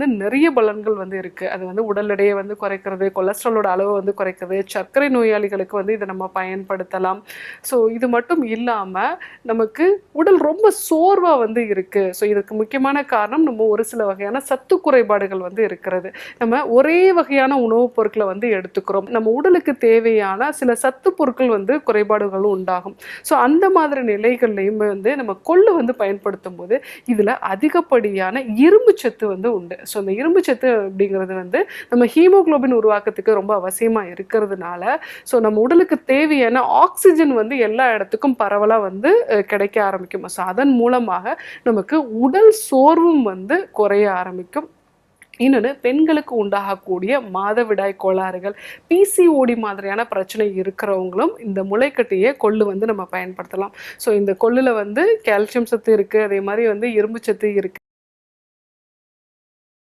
நிறைய பலன்கள் இருக்கு. அது உடல் எடையை குறைக்கிறது, கொலஸ்ட்ராலோட அளவு குறைக்கிறது, சர்க்கரை நோயாளிகளுக்கு இதை நம்ம பயன்படுத்தலாம். ஸோ இது மட்டும் இல்லாம நமக்கு உடல் ரொம்ப சோர்வா இருக்கு. ஸோ இதுக்கு முக்கியமான காரணம் நம்ம ஒரு சில வகையான சத்து குறைபாடுகள் இருக்கிறது. நம்ம ஒரே வகையான உணவுப் பொருட்களை எடுத்துக்கிறோம். நம்ம உடலுக்கு தேவையான சில சத்து பொருட்கள் குறைபாடுகளும் உண்டாகும். ஸோ அந்த மாதிரி நிலைகள்லையும் நம்ம கொள்ளு பயன்படுத்தும் போது இதுல அதிகப்படியான இரும்பு சத்து உண்டு. ஸோ அந்த இரும்பு சத்து அப்படிங்கிறது நம்ம ஹீமோகுளோபின் உருவாக்கத்துக்கு ரொம்ப அவசியமா இருக்கிறதுனால ஸோ நம்ம உடலுக்கு தேவையான ஆக்சிஜன் எல்லா இடத்துக்கும் பரவலா கிடைக்க ஆரம்பிக்கும். ஸோ அதன் மூலமாக நமக்கு உடல் சோர்வும் குறைய ஆரம்பிக்கும். இன்னொன்று, பெண்களுக்கு உண்டாகக்கூடிய மாதவிடாய் கோளாறுகள், பிசிஓடி மாதிரியான பிரச்சனை இருக்கிறவங்களும் இந்த முளைக்கட்டிய கொள்ளு நம்ம பயன்படுத்தலாம். ஸோ இந்த கொள்ளுல கால்சியம் சத்து இருக்குது, அதே மாதிரி இரும்பு சத்து இருக்குது.